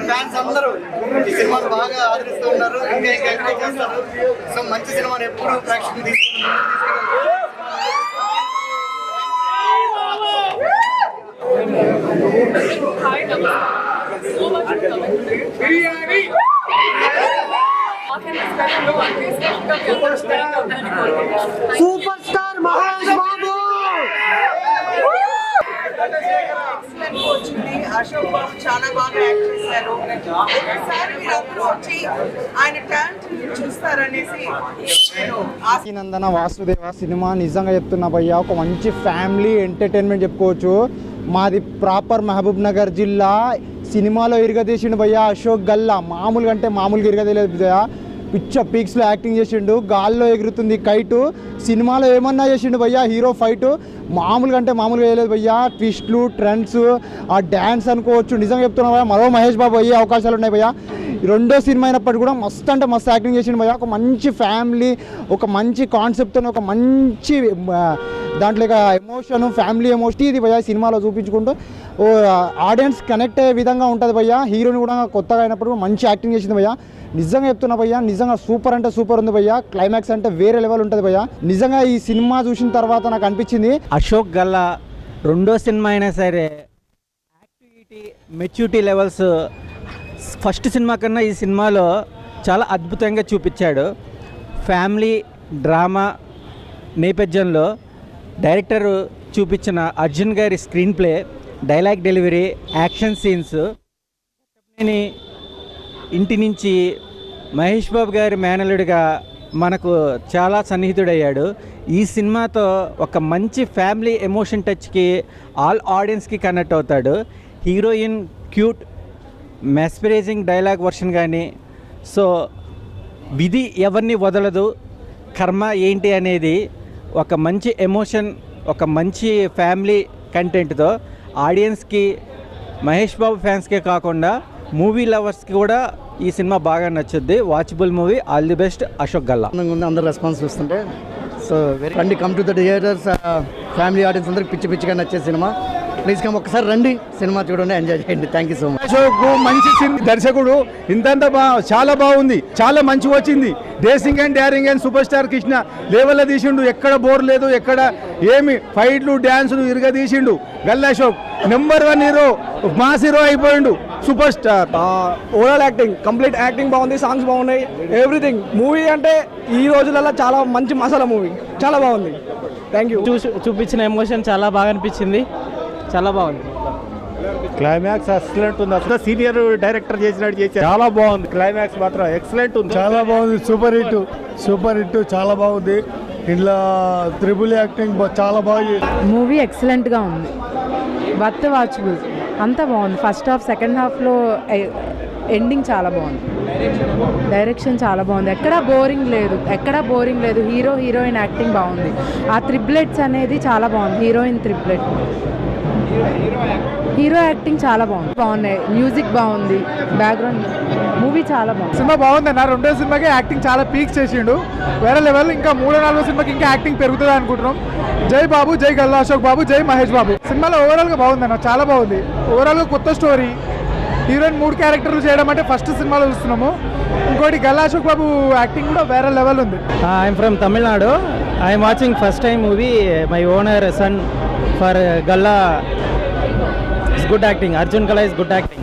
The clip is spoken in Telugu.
ఫ్యాన్స్ అందరూ ఈ సినిమాను బాగా ఆదరిస్తూ ఉన్నారు, ఇంకా ఇంకా ఎంకరేజ్ చేస్తారు. సో మంచి సినిమాని ఎప్పుడు ప్రేక్షకులు తీసుకున్నారు. సూపర్ స్టార్ మహేష్ బాబు వచ్చింది. అశోక్ బాబు చాలా బాగా యాక్ట్ చేశారు. ఒకసారి మీరందరూ వచ్చి ఆయన టాలెంట్ చూస్తారనేసి నేను నందన వాసుదేవ సినిమా నిజంగా చెప్తున్నా భయ్య, ఒక మంచి ఫ్యామిలీ ఎంటర్టైన్మెంట్ చెప్పుకోవచ్చు. మాది ప్రాపర్ మహబూబ్ నగర్ జిల్లా. సినిమాలో ఇరగదీసిండు భయ్య అశోక్ గల్లా, మామూలుగా అంటే మామూలుగా ఇరగదీయలేదు భయ్య. పిచ్చ పీక్స్లో యాక్టింగ్ చేసిండు, గాల్లో ఎగురుతుంది కైటు. సినిమాలో ఏమన్నా చేసిండు భయ్య, హీరో ఫైటు మామూలుగా అంటే మామూలుగా వేయలేదు భయ్య. ట్విస్ట్లు, ట్రెండ్స్, ఆ డ్యాన్స్ అనుకోవచ్చు. నిజంగా చెప్తున్నా భయ్య, మరో మహేష్ బాబు అయ్యే అవకాశాలు ఉన్నాయి భయ్య. రెండో సినిమా అయినప్పటికీ కూడా మస్తు అంటే మస్తు యాక్టింగ్ చేసిండు భయ్య. ఒక మంచి ఫ్యామిలీ, ఒక మంచి కాన్సెప్ట్తో, ఒక మంచి దాంట్లో ఎమోషన్, ఫ్యామిలీ ఎమోషన్ ఇది భయ్య సినిమాలో చూపించుకుంటూ ఆడియన్స్ కనెక్ట్ అయ్యే విధంగా ఉంటుంది భయ్య. హీరోని కూడా కొత్తగా అయినప్పుడు మంచి యాక్టింగ్ చేసింది భయ్య. నిజంగా చెప్తున్నా భయ్య, నిజంగా సూపర్ అంటే సూపర్ ఉంది భయ్య. క్లైమాక్స్ అంటే వేరే లెవెల్ ఉంటుంది భయ్య. నిజంగా ఈ సినిమా చూసిన తర్వాత నాకు అనిపించింది అశోక్ గల్లా రెండో సినిమా అయినా సరే activity, maturity levels first cinema కన్నా ఈ సినిమాలో చాలా అద్భుతంగా చూపించాడు. ఫ్యామిలీ డ్రామా నేపథ్యంలో డైరెక్టర్ చూపించిన అర్జున్ గారి screen play, dialogue delivery, action scenes, ఇంటి నుంచి మహేష్ బాబు గారి మేనలుడిగా మనకు చాలా సన్నిహితుడయ్యాడు. ఈ సినిమాతో ఒక మంచి ఫ్యామిలీ ఎమోషన్ టచ్కి ఆల్ ఆడియన్స్కి కనెక్ట్ అవుతాడు. Heroine cute mesmerising dialogue version కానీ, సో విధి ఎవరిని వదలదు, కర్మ ఏంటి అనేది ఒక మంచి ఎమోషన్, ఒక మంచి ఫ్యామిలీ కంటెంట్తో ఆడియన్స్కి, మహేష్ బాబు ఫ్యాన్స్కే కాకుండా మూవీ లవర్స్కి కూడా ఈ సినిమా బాగా నచ్చుద్ది. Watchable movie. All the best Ashok Galla. అందరు రెస్పాన్స్ చూస్తుంటే సో రండి, come to the theatres. Family audience అందరికి పిచ్చి పిచ్చిగా నచ్చే సినిమా. ప్లీజ్ కమ్, ఒకసారి రండి, సినిమా చూడండి, ఎంజాయ్ చేయండి. Thank you so much. Ashok మంచి దర్శకుడు, ఇంతంత చాలా బాగుంది, చాలా మంచిగా వచ్చింది. Dressing and డ్యారింగ్ and super star Krishna లెవెల్లో తీసిండు. ఎక్కడ బోర్ లేదు, ఎక్కడ ఏమి ఫైట్లు డ్యాన్సులు ఇరుగా తీసిండు. Galla Ashok number 1 hero, mass hero అయిపోయిండు, super star. Overall acting, complete acting బాగుంది, సాంగ్స్ బాగున్నాయి, ఎవ్రీథింగ్. మూవీ అంటే ఈ రోజులలో చాలా మంచి మసాలా మూవీ, చాలా బాగుంది. Thank you. చూపించిన ఎమోషన్ చాలా బాగా అనిపించింది, చాలా బాగుంది. క్లైమాక్స్ ఎక్సలెంట్ ఉంది. అసలు సీనియర్ డైరెక్టర్ చేసినట్టు చేశారు, చాలా బాగుంది. క్లైమాక్స్ మాత్రం ఎక్సలెంట్ ఉంది, చాలా బాగుంది. సూపర్ హిట్, సూపర్ హిట్, చాలా బాగుంది. ఇంట్లో త్రిబుల్ యాక్టింగ్ చాలా బాగుంది. మూవీ ఎక్సలెంట్గా ఉంది, వర్త్ వాచబుల్, అంతా బాగుంది. ఫస్ట్ హాఫ్, సెకండ్ హాఫ్లో ఎండింగ్ చాలా బాగుంది. డైరెక్షన్ చాలా బాగుంది, ఎక్కడా బోరింగ్ లేదు. హీరోయిన్ యాక్టింగ్ బాగుంది. ఆ త్రిబ్లెట్స్ అనేది చాలా బాగుంది. హీరోయిన్ త్రిబ్లెట్, హీరో యాక్టింగ్ చాలా బాగున్నాయి. మ్యూజిక్ బాగుంది, బ్యాక్గ్రౌండ్. మూవీ చాలా బాగుంది. సినిమా బాగుంది అన్న. రెండో సినిమాకి యాక్టింగ్ చాలా పీక్స్ చేసిండు, వేరే లెవెల్. ఇంకా 3-4 సినిమాకి ఇంకా యాక్టింగ్ పెరుగుతుంది అనుకుంటున్నాం. జై బాబు, జై గల్లా అశోక్ బాబు, జై మహేష్ బాబు. సినిమాలో ఓవరాల్గా బాగుంది అన్న, చాలా బాగుంది. ఓవరాల్గా కొత్త స్టోరీ, హీరోయిన్ 3 క్యారెక్టర్లు చేయడం అంటే ఫస్ట్ సినిమాలో చూస్తున్నాము. ఇంకోటి గల్లా అశోక్ బాబు యాక్టింగ్ కూడా వేరే లెవెల్ ఉంది. I'm from Tamil Nadu. I'm watching first time movie. My owner son for Galla. Good acting. Arjun Kala is good acting.